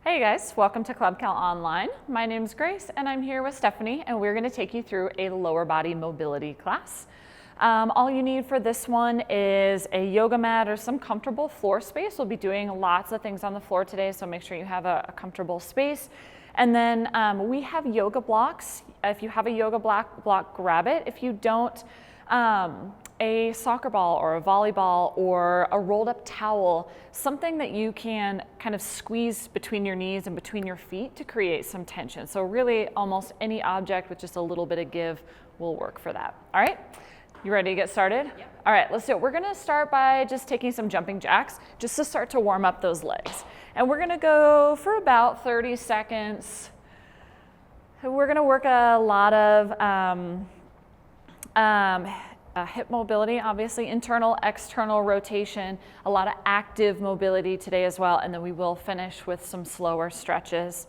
Hey guys, welcome to Club Cal Online. My name's Grace and I'm here with Stephanie and we're going to take you through a lower body mobility class. All you need for this one is a yoga mat or some comfortable floor space. We'll be doing lots of things on the floor today, so make sure you have a comfortable space. And then we have yoga blocks. If you have a yoga block, grab it. If you don't, a soccer ball or a volleyball or a rolled up towel, something that you can kind of squeeze between your knees and between your feet to create some tension. So really almost any object with just a little bit of give will work for that. All right, you ready to get started? Yep. All right, let's do it. We're gonna start by just taking some jumping jacks just to start to warm up those legs. And we're gonna go for about 30 seconds. We're gonna work a lot of hip mobility, obviously, internal, external rotation, a lot of active mobility today as well, and then we will finish with some slower stretches.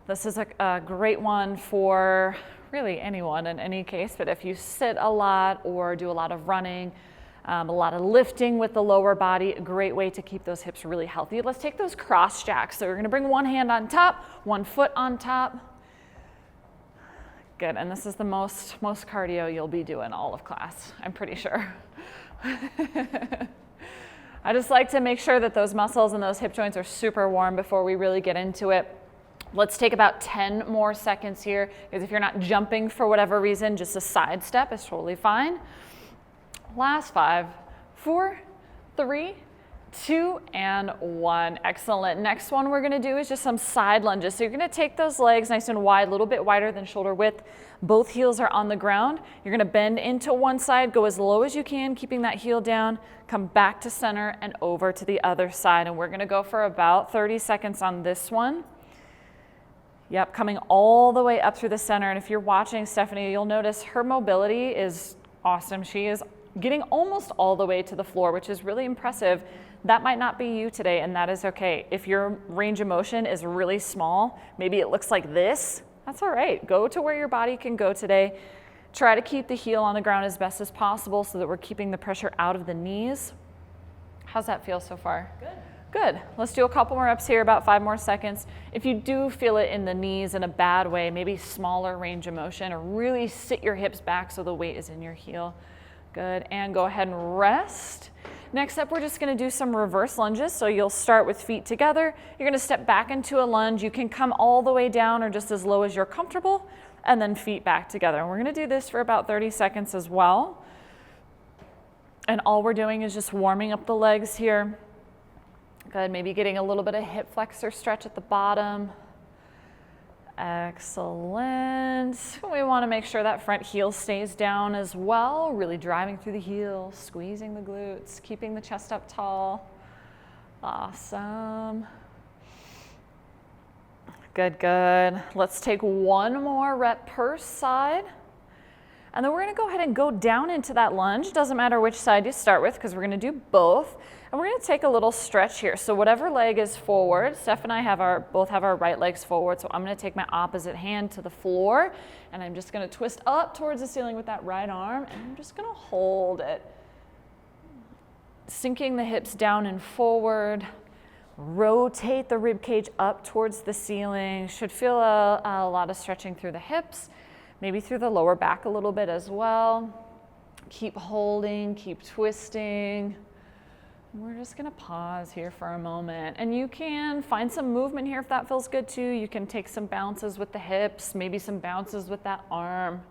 This is a great one for really anyone in any case, but if you sit a lot or do a lot of running, a lot of lifting with the lower body, a great way to keep those hips really healthy. Let's take those cross jacks. So we're gonna bring one hand on top, one foot on top. Good, and this is the most cardio you'll be doing all of class, I'm pretty sure. I just like to make sure that those muscles and those hip joints are super warm before we really get into it. Let's take about 10 more seconds here, because if you're not jumping for whatever reason, just a side step is totally fine. Last 5, 4, 3, 2, and 1. Excellent. Next one we're going to do is just some side lunges. So you're going to take those legs nice and wide, a little bit wider than shoulder width. Both heels are on the ground. You're going to bend into one side, go as low as you can, keeping that heel down, come back to center and over to the other side. And we're going to go for about 30 seconds on this one. Yep, coming all the way up through the center. And if you're watching Stephanie, you'll notice her mobility is awesome. She is getting almost all the way to the floor, which is really impressive. That might not be you today, and that is okay. If your range of motion is really small, maybe it looks like this, that's all right. Go to where your body can go today. Try to keep the heel on the ground as best as possible so that we're keeping the pressure out of the knees. How's that feel so far? Good. Good. Let's do a couple more reps here, about 5 more seconds. If you do feel it in the knees in a bad way, maybe smaller range of motion, or really sit your hips back so the weight is in your heel. Good, and go ahead and rest. Next up, we're just gonna do some reverse lunges. So you'll start with feet together. You're gonna step back into a lunge. You can come all the way down or just as low as you're comfortable, and then feet back together. And we're gonna do this for about 30 seconds as well. And all we're doing is just warming up the legs here. Good, maybe getting a little bit of hip flexor stretch at the bottom. Excellent. We want to make sure that front heel stays down as well, really driving through the heel, squeezing the glutes, keeping the chest up tall. Awesome. Good, good. Let's take one more rep per side. And then we're going to go ahead and go down into that lunge. Doesn't matter which side you start with because we're going to do both. And we're going to take a little stretch here. So whatever leg is forward, Steph and I both have our right legs forward. So I'm going to take my opposite hand to the floor. And I'm just going to twist up towards the ceiling with that right arm. And I'm just going to hold it. Sinking the hips down and forward. Rotate the rib cage up towards the ceiling. Should feel a lot of stretching through the hips. Maybe through the lower back a little bit as well. Keep holding, keep twisting. We're just gonna pause here for a moment. And you can find some movement here if that feels good too. You can take some bounces with the hips, maybe some bounces with that arm.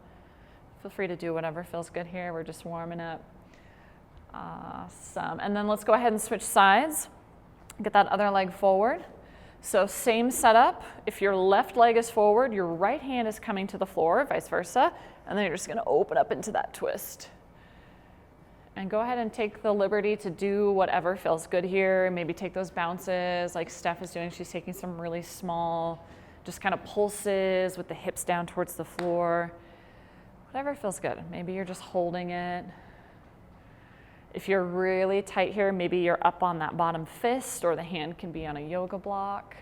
Feel free to do whatever feels good here. We're just warming up. Awesome. And then let's go ahead and switch sides. Get that other leg forward. So same setup. If your left leg is forward, your right hand is coming to the floor, vice versa. And then you're just gonna open up into that twist. And go ahead and take the liberty to do whatever feels good here. Maybe take those bounces like Steph is doing. She's taking some really small, just kind of pulses with the hips down towards the floor. Whatever feels good. Maybe you're just holding it. If you're really tight here, maybe you're up on that bottom fist or the hand can be on a yoga block.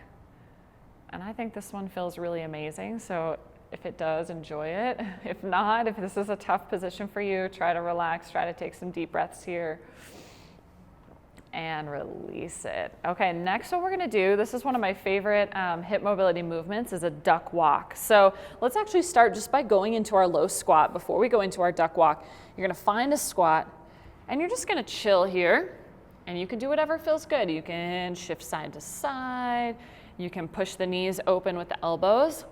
And I think this one feels really amazing. So if it does, enjoy it. If not, if this is a tough position for you, try to relax, try to take some deep breaths here. and release it. Okay, next what we're gonna do, this is one of my favorite hip mobility movements, is a duck walk. So let's actually start just by going into our low squat. Before we go into our duck walk, you're gonna find a squat and you're just gonna chill here, and you can do whatever feels good. You can shift side to side, you can push the knees open with the elbows.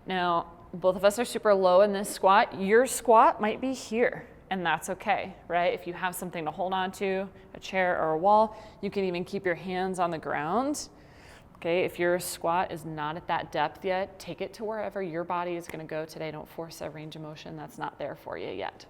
Now, both of us are super low in this squat. Your squat might be here, and that's okay, right? If you have something to hold on to, a chair or a wall, you can even keep your hands on the ground. Okay, if your squat is not at that depth yet, take it to wherever your body is gonna go today. Don't force a range of motion that's not there for you yet.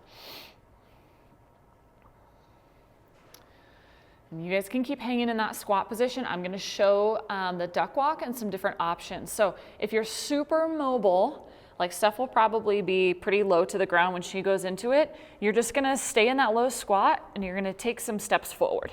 And you guys can keep hanging in that squat position. I'm gonna show the duck walk and some different options. So if you're super mobile, like Steph will probably be pretty low to the ground when she goes into it, you're just gonna stay in that low squat and you're gonna take some steps forward.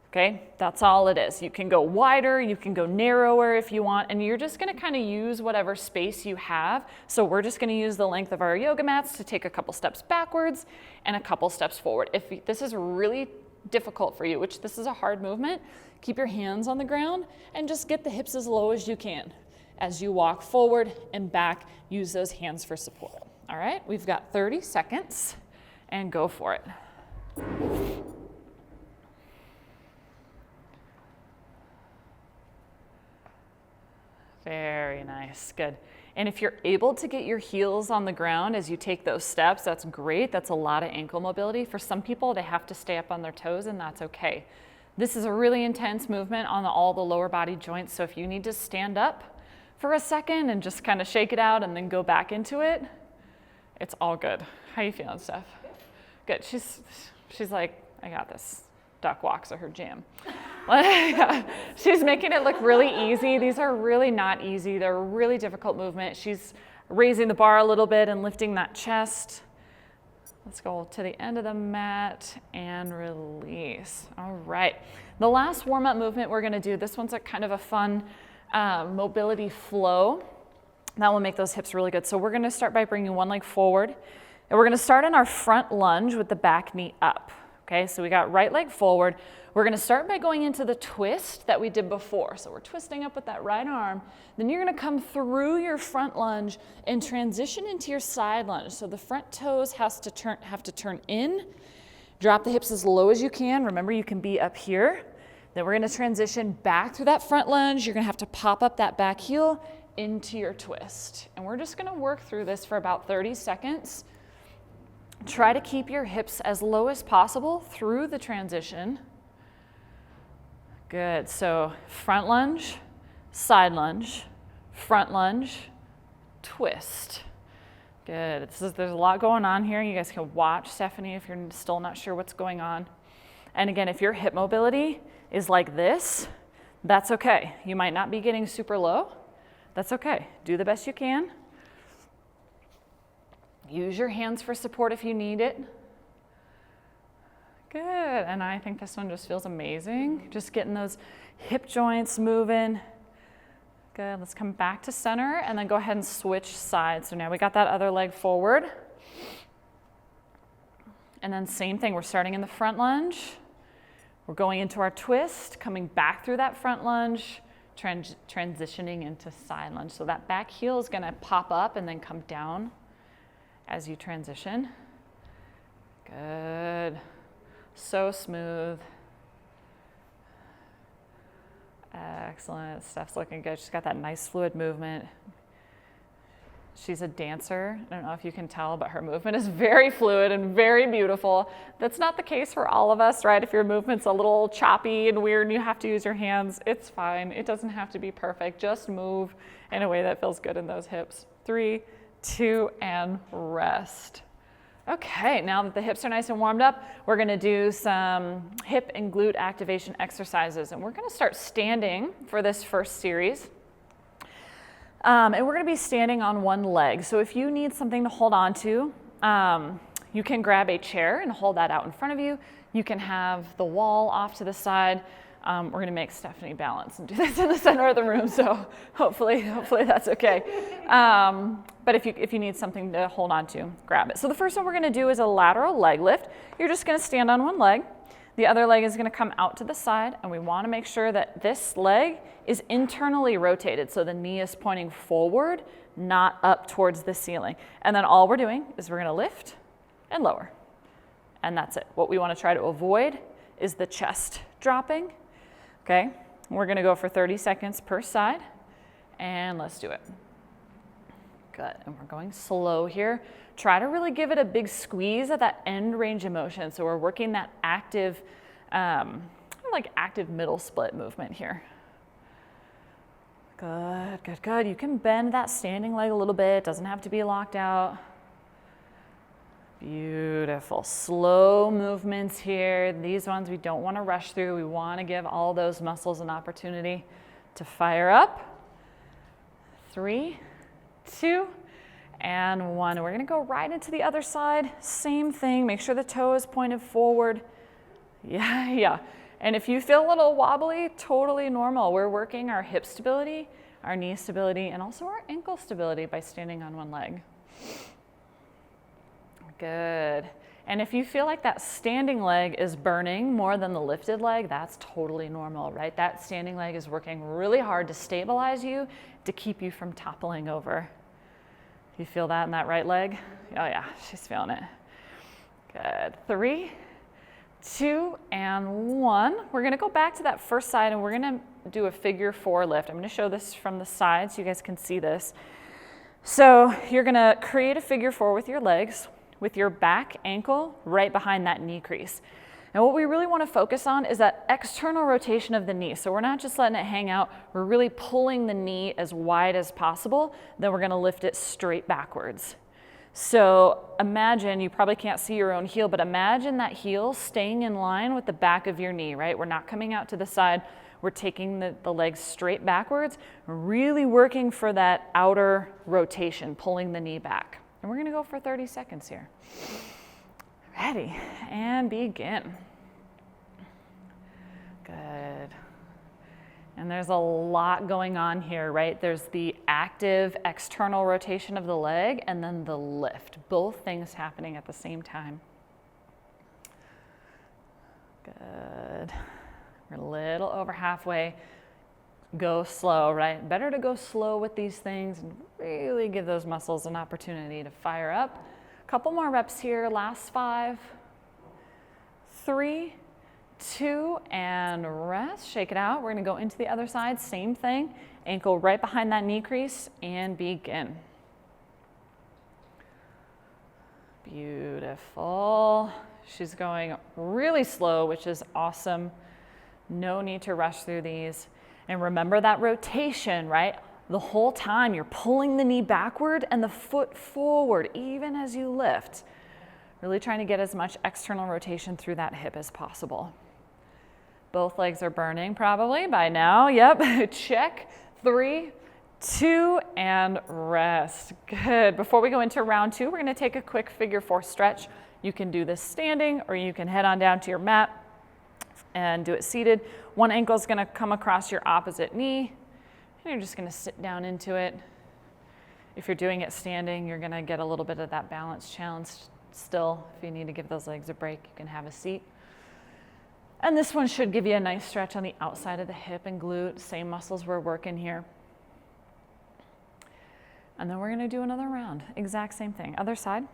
Okay, that's all it is. You can go wider, you can go narrower if you want, and you're just gonna kind of use whatever space you have. So we're just gonna use the length of our yoga mats to take a couple steps backwards and a couple steps forward. If this is really difficult for you, which this is a hard movement, keep your hands on the ground and just get the hips as low as you can. As you walk forward and back, use those hands for support. All right, we've got 30 seconds and go for it. Very nice, good. And if you're able to get your heels on the ground as you take those steps, that's great. That's a lot of ankle mobility. For some people, they have to stay up on their toes, and that's okay. This is a really intense movement on all the lower body joints, so if you need to stand up for a second and just kind of shake it out and then go back into it, it's all good. How you feeling, Steph? Good. She's like, I got this. Duck walks are her jam. She's making it look really easy. These are really not easy. They're a really difficult movement. She's raising the bar a little bit and lifting that chest. Let's go to the end of the mat and release. All right. The last warm-up movement we're going to do, this one's a kind of a fun mobility flow. That will make those hips really good. So we're going to start by bringing one leg forward. And we're going to start in our front lunge with the back knee up. Okay, so we got right leg forward. We're gonna start by going into the twist that we did before. So we're twisting up with that right arm. Then you're gonna come through your front lunge and transition into your side lunge. So the front toes have to turn in. Drop the hips as low as you can. Remember, you can be up here. Then we're gonna transition back through that front lunge. You're gonna have to pop up that back heel into your twist. And we're just gonna work through this for about 30 seconds. Try to keep your hips as low as possible through the transition. Good, so front lunge, side lunge, front lunge, twist. Good, there's a lot going on here. You guys can watch Stephanie if you're still not sure what's going on. And again, if your hip mobility is like this, that's okay. You might not be getting super low. That's okay. Do the best you can. Use your hands for support if you need it. Good, and I think this one just feels amazing. Just getting those hip joints moving. Good, let's come back to center and then go ahead and switch sides. So now we got that other leg forward. And then same thing, we're starting in the front lunge. We're going into our twist, coming back through that front lunge, transitioning into side lunge. So that back heel is gonna pop up and then come down as you transition. Good. So smooth. Excellent. Steph's looking good. She's got that nice fluid movement. She's a dancer. I don't know if you can tell, but her movement is very fluid and very beautiful. That's not the case for all of us, right? If your movement's a little choppy and weird and you have to use your hands, it's fine. It doesn't have to be perfect. Just move in a way that feels good in those hips. 3, 2, and rest. Okay, now that the hips are nice and warmed up, we're gonna do some hip and glute activation exercises. And we're gonna start standing for this first series. And we're gonna be standing on one leg. So if you need something to hold on to, you can grab a chair and hold that out in front of you. You can have the wall off to the side. We're gonna make Stephanie balance and do this in the center of the room, so hopefully that's okay. But if you need something to hold on to, grab it. So the first one we're gonna do is a lateral leg lift. You're just gonna stand on one leg. The other leg is gonna come out to the side, and we wanna make sure that this leg is internally rotated, so the knee is pointing forward, not up towards the ceiling. And then all we're doing is we're gonna lift and lower, and that's it. What we wanna try to avoid is the chest dropping, okay? We're gonna go for 30 seconds per side, and let's do it. Good, and we're going slow here. Try to really give it a big squeeze at that end range of motion. So we're working that active, like active middle split movement here. Good, good, good. You can bend that standing leg a little bit. It doesn't have to be locked out. Beautiful. Slow movements here. These ones we don't want to rush through. We want to give all those muscles an opportunity to fire up. 3, 2, and 1. We're going to go right into the other side. Same thing. Make sure the toe is pointed forward. Yeah. And if you feel a little wobbly, totally normal. We're working our hip stability, our knee stability, and also our ankle stability by standing on one leg. Good. And if you feel like that standing leg is burning more than the lifted leg, that's totally normal, right? That standing leg is working really hard to stabilize you, to keep you from toppling over. You feel that in that right leg? Oh yeah, she's feeling it. Good. 3, 2, and 1. We're gonna go back to that first side and we're gonna do a figure 4 lift. I'm gonna show this from the side so you guys can see this. So you're gonna create a figure 4 with your legs, with your back ankle right behind that knee crease. And what we really want to focus on is that external rotation of the knee. So we're not just letting it hang out, we're really pulling the knee as wide as possible, then we're going to lift it straight backwards. So imagine, you probably can't see your own heel, but imagine that heel staying in line with the back of your knee, right? We're not coming out to the side, we're taking the legs straight backwards, really working for that outer rotation, pulling the knee back. And we're going to go for 30 seconds here. Ready, and begin. Good. And there's a lot going on here, right? There's the active external rotation of the leg and then the lift. Both things happening at the same time. Good. We're a little over halfway. Go slow, right? Better to go slow with these things and really give those muscles an opportunity to fire up. Couple more reps here, last 5, 3, 2, and rest. Shake it out. We're gonna go into the other side, same thing. Ankle right behind that knee crease and begin. Beautiful. She's going really slow, which is awesome. No need to rush through these. And remember that rotation, right? The whole time you're pulling the knee backward and the foot forward, even as you lift. Really trying to get as much external rotation through that hip as possible. Both legs are burning probably by now. Yep, check. 3, 2, and rest. Good. Before we go into round 2, we're gonna take a quick figure 4 stretch. You can do this standing or you can head on down to your mat and do it seated. One ankle is gonna come across your opposite knee. And you're just gonna sit down into it. If you're doing it standing, you're gonna get a little bit of that balance challenge still. If you need to give those legs a break, you can have a seat. And this one should give you a nice stretch on the outside of the hip and glute, same muscles we're working here. And then we're gonna do another round, exact same thing. Other side.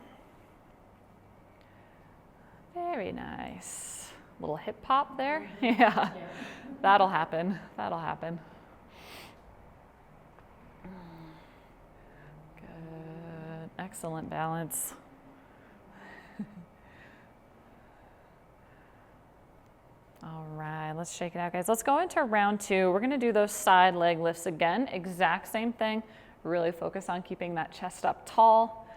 Very nice. Little hip pop there. Yeah, that'll happen, that'll happen. Excellent balance. All right, let's shake it out, guys. Let's go into round 2. We're gonna do those side leg lifts again, exact same thing. Really focus on keeping that chest up tall.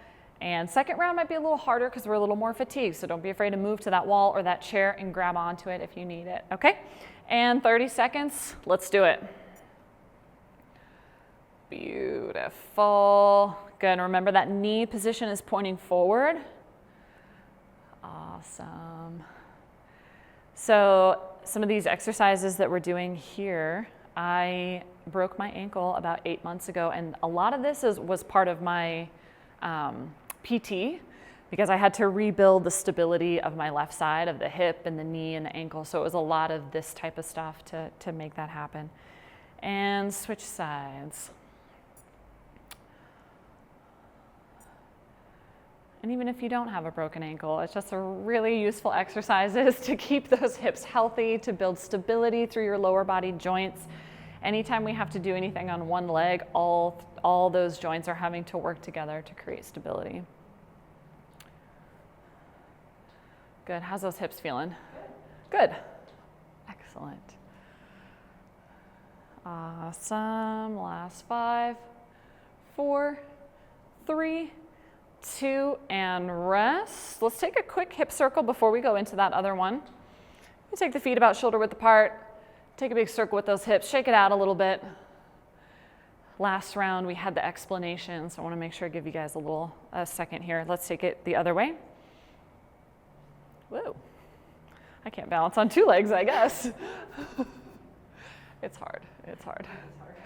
And second round might be a little harder because we're a little more fatigued, so don't be afraid to move to that wall or that chair and grab onto it if you need it, okay? And 30 seconds, let's do it. Beautiful. Good, and remember that knee position is pointing forward. Awesome. So some of these exercises that we're doing here, I broke my ankle about 8 months ago, and a lot of this was part of my PT. because I had to rebuild the stability of my left side of the hip and the knee and the ankle. So it was a lot of this type of stuff to make that happen. And switch sides. And even if you don't have a broken ankle, it's just a really useful exercises to keep those hips healthy, to build stability through your lower body joints. Anytime we have to do anything on one leg, all those joints are having to work together to create stability. Good. How's those hips feeling? Good. Excellent. Awesome. Last 5, 4, 3, 2, and rest. Let's take a quick hip circle before we go into that other one. You take the feet about shoulder width apart. Take a big circle with those hips. Shake it out a little bit. Last round we had the explanation, so I want to make sure I give you guys a second here. Let's take it the other way. Whoa. I can't balance on 2 legs, I guess. It's hard. It's hard.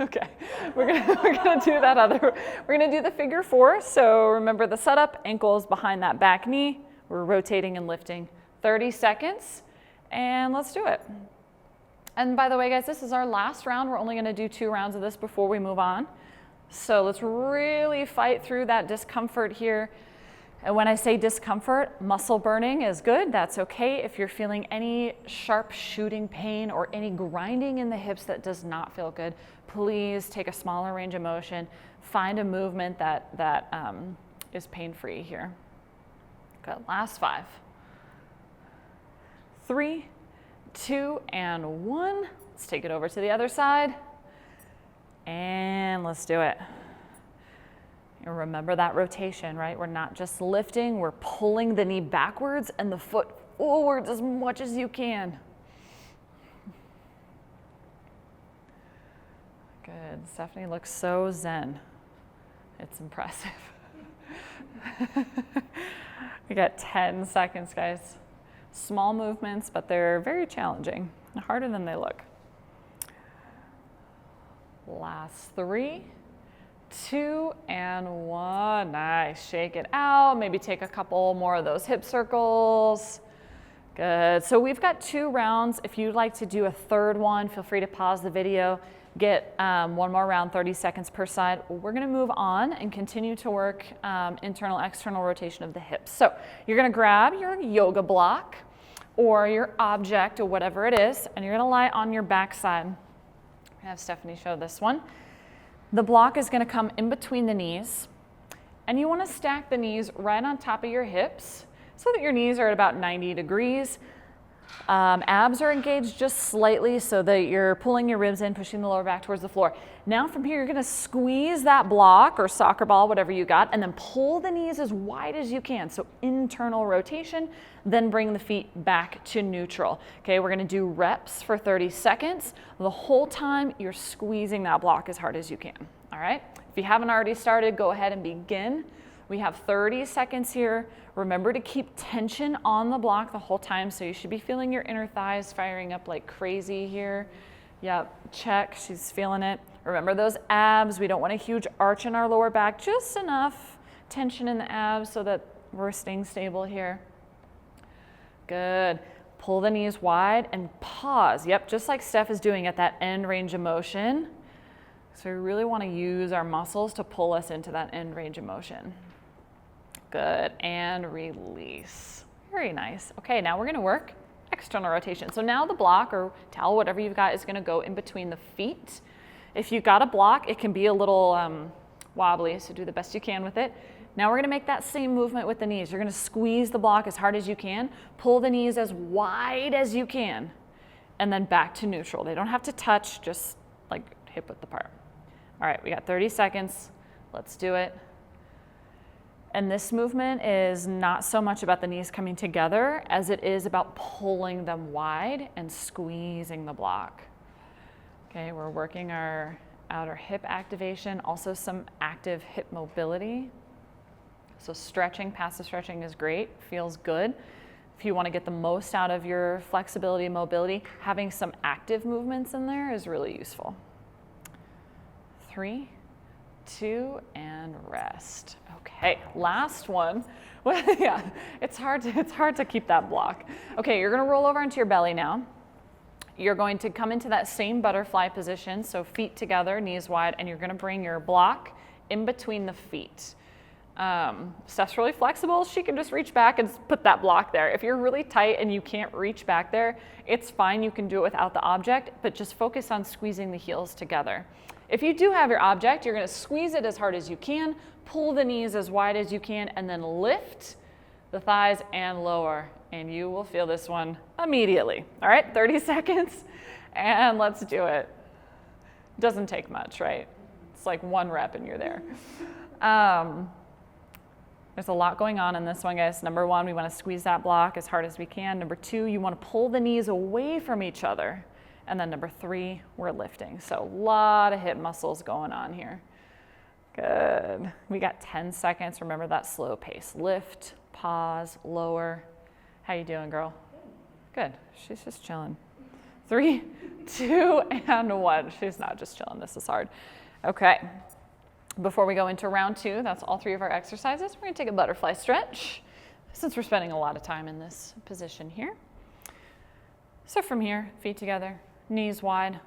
Okay, we're gonna do that other. We're gonna do the figure 4. So remember the setup, ankles behind that back knee. We're rotating and lifting. 30 seconds, and let's do it. And by the way, guys, this is our last round. We're only gonna do 2 rounds of this before we move on. So let's really fight through that discomfort here. And when I say discomfort, muscle burning is good. That's okay. If you're feeling any sharp shooting pain or any grinding in the hips that does not feel good, please take a smaller range of motion. Find a movement that is pain-free here. Good. Last 5, 3, 2, and 1. Let's take it over to the other side. And let's do it. And remember that rotation, right? We're not just lifting, we're pulling the knee backwards and the foot forwards as much as you can. Good. Stephanie looks so zen. It's impressive. We got 10 seconds, guys. Small movements, but they're very challenging, harder than they look. Last 3, 2, and 1. Nice. Shake it out. Maybe take a couple more of those hip circles. Good. So we've got 2 rounds. If you'd like to do a third one, feel free to pause the video. Get 1 more round, 30 seconds per side. We're going to move on and continue to work internal, external rotation of the hips. So you're going to grab your yoga block or your object or whatever it is, and you're going to lie on your back side. I have Stephanie show this one. The block is going to come in between the knees, and you want to stack the knees right on top of your hips so that your knees are at about 90 degrees. Abs are engaged just slightly so that you're pulling your ribs in, pushing the lower back towards the floor. Now from here, you're going to squeeze that block or soccer ball, whatever you got, and then pull the knees as wide as you can. So internal rotation, then bring the feet back to neutral. Okay, we're going to do reps for 30 seconds. The whole time you're squeezing that block as hard as you can. All right, if you haven't already started, go ahead and begin. We have 30 seconds here. Remember to keep tension on the block the whole time, so you should be feeling your inner thighs firing up like crazy here. Yep, check, she's feeling it. Remember those abs, we don't want a huge arch in our lower back, just enough tension in the abs so that we're staying stable here. Good. Pull the knees wide and pause. Yep, just like Steph is doing at that end range of motion. So we really want to use our muscles to pull us into that end range of motion. Good, and release. Very nice. Okay, now we're going to work external rotation. So now the block or towel, whatever you've got, is going to go in between the feet. If you've got a block, it can be a little wobbly, so do the best you can with it. Now we're going to make that same movement with the knees. You're going to squeeze the block as hard as you can, pull the knees as wide as you can, and then back to neutral. They don't have to touch, just like hip width apart. All right, we got 30 seconds. Let's do it. And this movement is not so much about the knees coming together as it is about pulling them wide and squeezing the block. Okay, we're working our outer hip activation, also some active hip mobility. So stretching, passive stretching is great, feels good. If you want to get the most out of your flexibility and mobility, having some active movements in there is really useful. 3, 2, and rest. Okay, last one. Yeah, it's hard to keep that block. Okay, you're gonna roll over into your belly now. You're going to come into that same butterfly position, so feet together, knees wide, and you're gonna bring your block in between the feet. Steph's really flexible. She can just reach back and put that block there. If you're really tight and you can't reach back there, it's fine. You can do it without the object, but just focus on squeezing the heels together. If you do have your object, you're gonna squeeze it as hard as you can, pull the knees as wide as you can, and then lift the thighs and lower, and you will feel this one immediately. All right, 30 seconds, and let's do it. Doesn't take much, right? It's like 1 rep and you're there. There's a lot going on in this one, guys. Number 1, we want to squeeze that block as hard as we can. Number 2, you want to pull the knees away from each other. And then number 3, we're lifting. So a lot of hip muscles going on here. Good. We got 10 seconds. Remember that slow pace. Lift, pause, lower. How you doing, girl? Good. She's just chilling. 3, 2, and 1. She's not just chilling. This is hard. Okay. Before we go into round 2, that's all 3 of our exercises. We're going to take a butterfly stretch since we're spending a lot of time in this position here. So from here, feet together, knees wide.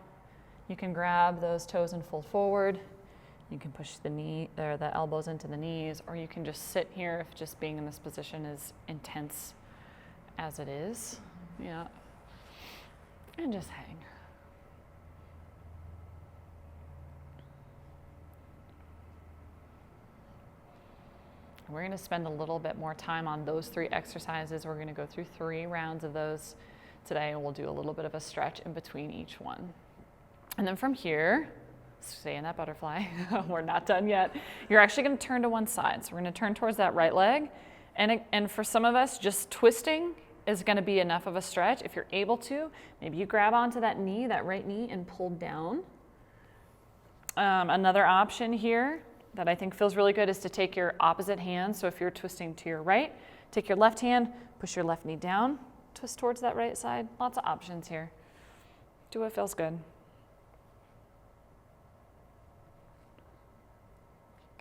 You can grab those toes and fold forward. You can push the elbows into the knees, or you can just sit here if just being in this position is intense as it is. Yeah. And just hang. We're going to spend a little bit more time on those 3 exercises. We're going to go through 3 rounds of those today, and we'll do a little bit of a stretch in between each one. And then from here, stay in that butterfly. We're not done yet. You're actually going to turn to one side. So we're going to turn towards that right leg. And for some of us, just twisting is going to be enough of a stretch. If you're able to, maybe you grab onto that knee, that right knee, and pull down. Another option here that I think feels really good is to take your opposite hand. So if you're twisting to your right, take your left hand, push your left knee down, twist towards that right side. Lots of options here. Do what feels good.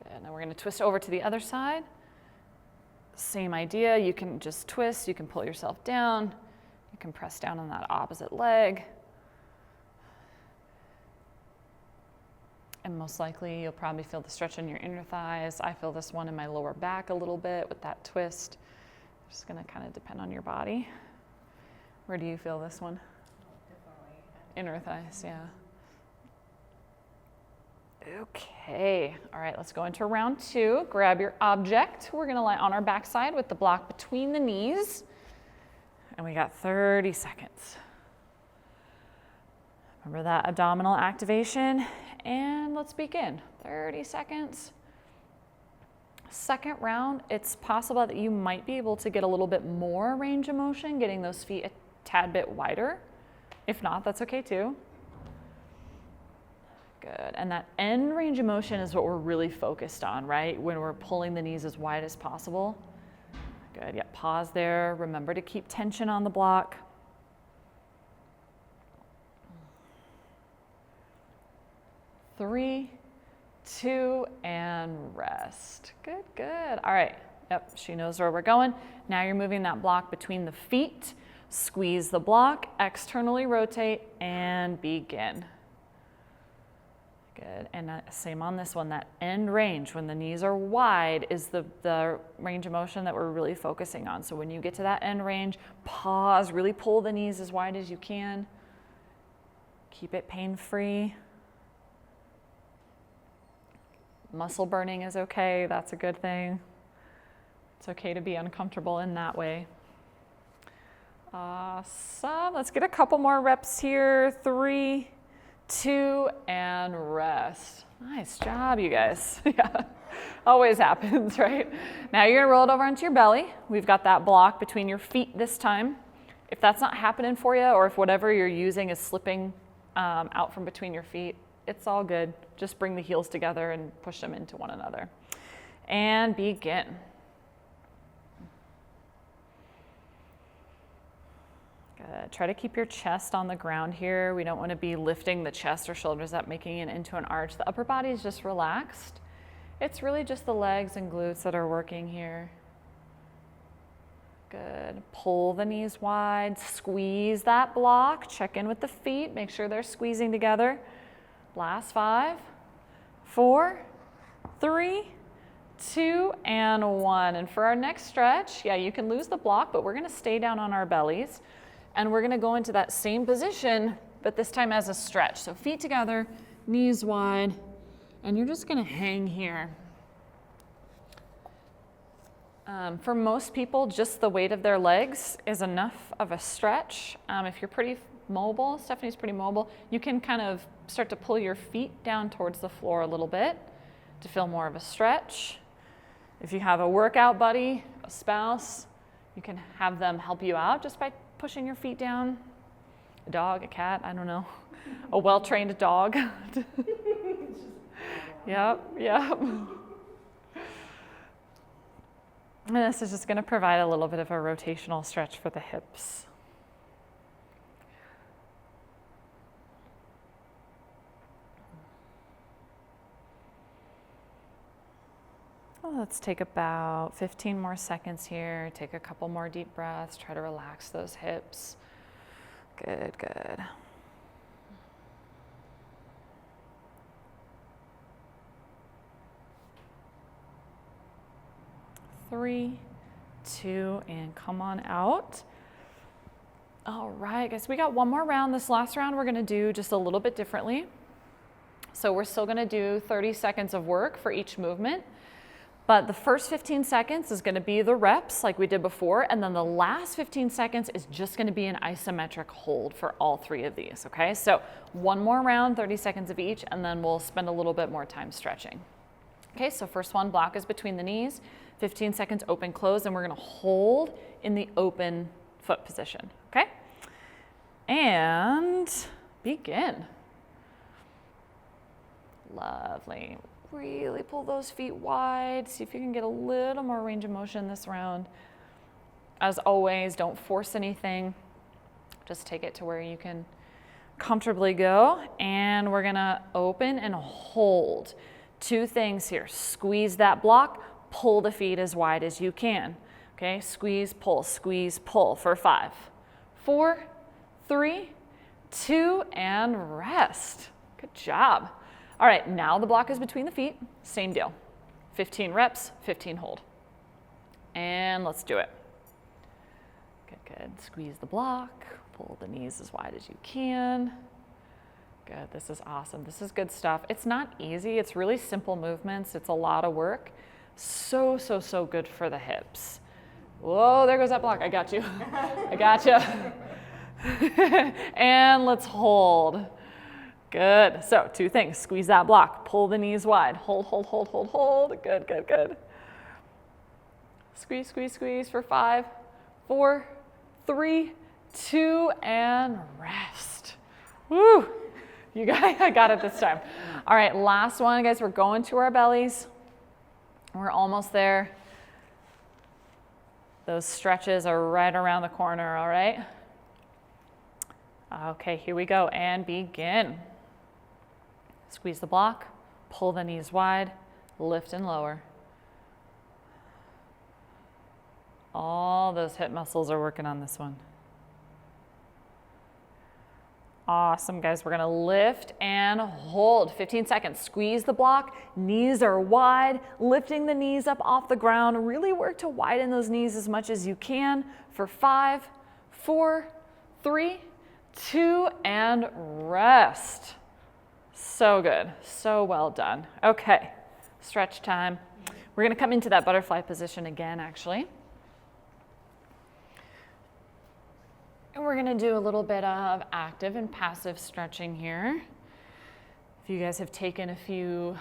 Good. Now we're going to twist over to the other side. Same idea. You can just twist. You can pull yourself down. You can press down on that opposite leg. And most likely you'll probably feel the stretch in your inner thighs. I feel this one in my lower back a little bit with that twist. Just going to kind of depend on your body. Where do you feel this one? Definitely. Inner thighs, yeah. Okay, all right, let's go into round 2. Grab your object. We're gonna lie on our backside with the block between the knees. And we got 30 seconds. Remember that abdominal activation? And let's begin. 30 seconds. Second round, it's possible that you might be able to get a little bit more range of motion, getting those feet a tad bit wider. If not, that's okay too. Good, and that end range of motion is what we're really focused on, right? When we're pulling the knees as wide as possible. Good, yeah, pause there. Remember to keep tension on the block. Three, 2, and rest. Good, good. All right, yep, she knows where we're going. Now you're moving that block between the feet. Squeeze the block, externally rotate, and begin. Good, and same on this one, that end range, when the knees are wide, is the range of motion that we're really focusing on. So when you get to that end range, pause, really pull the knees as wide as you can. Keep it pain-free. Muscle burning is okay, that's a good thing. It's okay to be uncomfortable in that way. Awesome, let's get a couple more reps here. 3, 2, and rest. Nice job, you guys. Yeah, always happens, right? Now you're gonna roll it over onto your belly. We've got that block between your feet this time. If that's not happening for you, or if whatever you're using is slipping out from between your feet, it's all good. Just bring the heels together and push them into one another. And begin. Good. Try to keep your chest on the ground here. We don't want to be lifting the chest or shoulders up, making it into an arch. The upper body is just relaxed. It's really just the legs and glutes that are working here. Good. Pull the knees wide, squeeze that block, check in with the feet, make sure they're squeezing together. Last 5, 4, 3, 2, and 1. And for our next stretch, yeah, you can lose the block, but we're gonna stay down on our bellies and we're gonna go into that same position, but this time as a stretch. So feet together, knees wide, and you're just gonna hang here. For most people, just the weight of their legs is enough of a stretch. If you're pretty mobile, Stephanie's pretty mobile, you can kind of start to pull your feet down towards the floor a little bit to feel more of a stretch. If you have a workout buddy, a spouse, you can have them help you out just by pushing your feet down. A dog, a cat, I don't know. A well-trained dog. Yep. And this is just going to provide a little bit of a rotational stretch for the hips. Well, let's take about 15 more seconds here. Take a couple more deep breaths. Try to relax those hips. Good. 3, 2, and come on out. All right, guys, we got one more round. This last round we're gonna do just a little bit differently. So we're still gonna do 30 seconds of work for each movement, but the first 15 seconds is gonna be the reps like we did before, and then the last 15 seconds is just gonna be an isometric hold for all 3 of these, okay? So one more round, 30 seconds of each, and then we'll spend a little bit more time stretching. Okay, so first one, block is between the knees. 15 seconds open, close, and we're gonna hold in the open foot position, okay? And begin. Lovely. Really pull those feet wide. See if you can get a little more range of motion this round. As always, don't force anything. Just take it to where you can comfortably go. And we're gonna open and hold. 2 things here. Squeeze that block. Pull the feet as wide as you can. Okay, squeeze, pull for 5, 4, 3, 2, and rest. Good job. All right, now the block is between the feet. Same deal. 15 reps, 15 hold. And let's do it. Good. Squeeze the block. Pull the knees as wide as you can. Good, this is awesome. This is good stuff. It's not easy. It's really simple movements. It's a lot of work. So good for the hips. Whoa, there goes that block. I got you. I got you. And let's hold. Good. So 2 things. Squeeze that block. Pull the knees wide. Hold. Good. Squeeze for 5, 4, 3, 2, and rest. Woo! You guys, I got it this time. All right, last one, guys. We're going to our bellies. We're almost there. Those stretches are right around the corner, all right? Okay, here we go, and begin. Squeeze the block, pull the knees wide, lift and lower. All those hip muscles are working on this one. Awesome, guys. We're gonna lift and hold. 15 seconds. Squeeze the block. Knees are wide. Lifting the knees up off the ground. Really work to widen those knees as much as you can for 5, 4, 3, 2, and rest. So good. So well done. Okay, stretch time. We're gonna come into that butterfly position again, actually. And we're gonna do a little bit of active and passive stretching here. If you guys have taken a few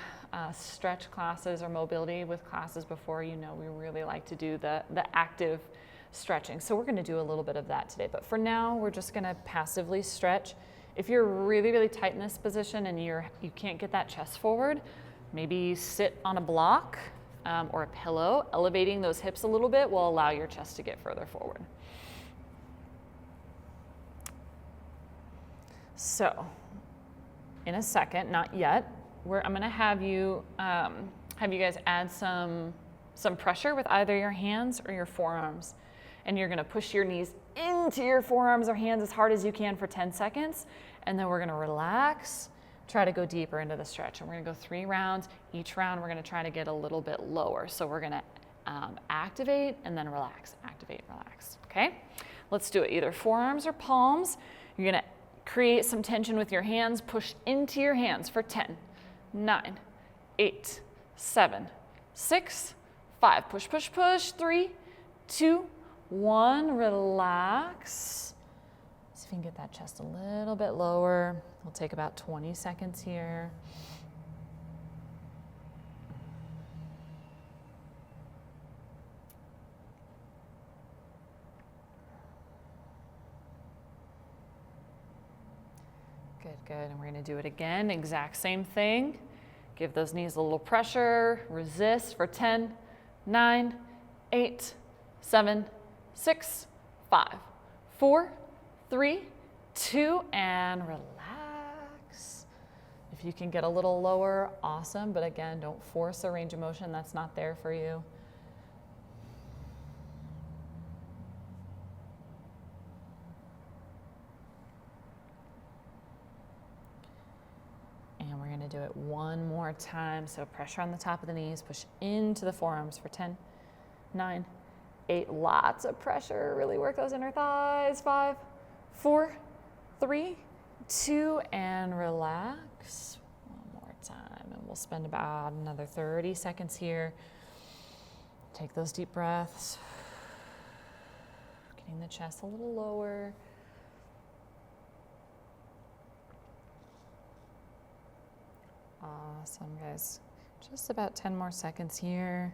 stretch classes or mobility with classes before, you know we really like to do the active stretching. So we're gonna do a little bit of that today. But for now, we're just gonna passively stretch. If you're really tight in this position and you can't get that chest forward, maybe sit on a block or a pillow. Elevating those hips a little bit will allow your chest to get further forward. So, in a second, not yet, I'm gonna have you have you guys add some pressure with either your hands or your forearms. And you're gonna push your knees into your forearms or hands as hard as you can for 10 seconds. And then we're gonna relax, try to go deeper into the stretch. And we're gonna go 3 rounds. Each round, we're gonna try to get a little bit lower. So we're gonna activate and then relax, activate, relax, okay? Let's do it either forearms or palms. You're gonna create some tension with your hands, push into your hands for 10, 9, 8, 7, 6, 5, push, push, push, 3, 2, 1, relax. See if you can get that chest a little bit lower. We'll take about 20 seconds here. Good, good, and we're gonna do it again, exact same thing. Give those knees a little pressure, resist for 10, 9, 8, 7, 6, 5, 4, 3, 2, and relax. If you can get a little lower, awesome, but again, don't force a range of motion that's not there for you. And we're gonna do it one more time. So pressure on the top of the knees, push into the forearms for 10, 9, 8, lots of pressure, really work those inner thighs, 5, 4, 3, 2, and relax. One more time, and we'll spend about another 30 seconds here. Take those deep breaths, getting the chest a little lower. Awesome, guys. Just about 10 more seconds here.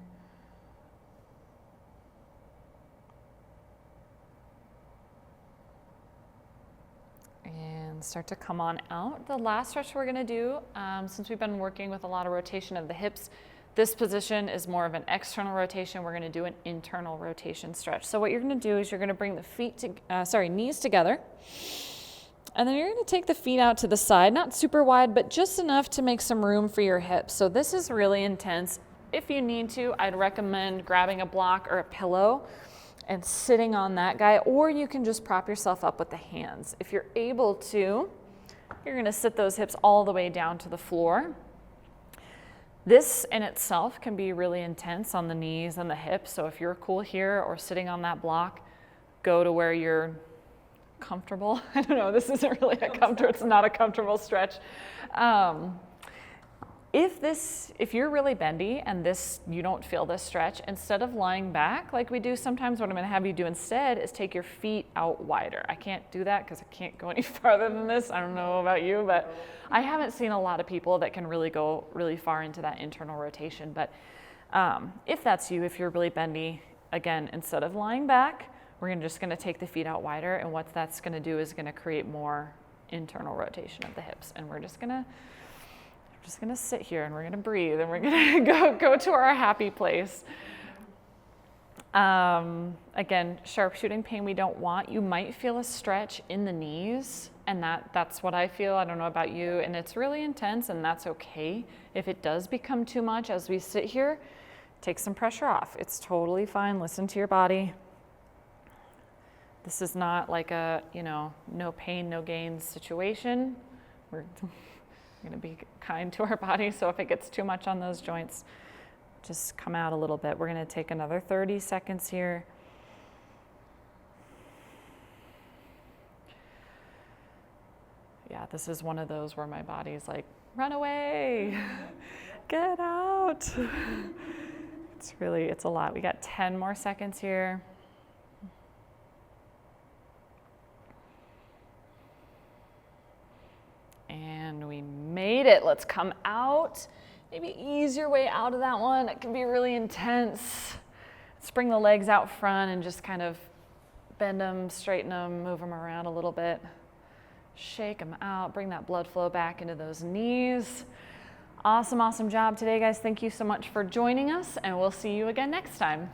And start to come on out. The last stretch we're gonna do, since we've been working with a lot of rotation of the hips, this position is more of an external rotation. We're gonna do an internal rotation stretch. So what you're gonna do is you're gonna bring the knees together. And then you're gonna take the feet out to the side, not super wide, but just enough to make some room for your hips. So this is really intense. If you need to, I'd recommend grabbing a block or a pillow and sitting on that guy, or you can just prop yourself up with the hands. If you're able to, you're gonna sit those hips all the way down to the floor. This in itself can be really intense on the knees and the hips. So if you're cool here or sitting on that block, go to where you're comfortable. I don't know, this isn't really it's not a comfortable stretch. If you're really bendy and you don't feel this stretch, instead of lying back like we do sometimes, what I'm gonna have you do instead is take your feet out wider. I can't do that because I can't go any farther than this. I don't know about you, but I haven't seen a lot of people that can really go really far into that internal rotation. But if that's you, if you're really bendy, again, instead of lying back, we're just gonna take the feet out wider, and what that's gonna do is gonna create more internal rotation of the hips. And we're just gonna sit here and we're gonna breathe and we're gonna go to our happy place. Again, sharpshooting pain we don't want. You might feel a stretch in the knees, and that's what I feel. I don't know about you, and it's really intense, and that's okay. If it does become too much as we sit here, take some pressure off. It's totally fine. Listen to your body. This is not like a, no pain, no gain situation. We're gonna be kind to our body, so if it gets too much on those joints, just come out a little bit. We're gonna take another 30 seconds here. Yeah, this is one of those where my body's like, run away, get out. It's a lot. We got 10 more seconds here. And we made it. Let's come out. Maybe ease your way out of that one. It can be really intense. Let's bring the legs out front and just kind of bend them, straighten them, move them around a little bit. Shake them out. Bring that blood flow back into those knees. Awesome, awesome job today, guys. Thank you so much for joining us, and we'll see you again next time.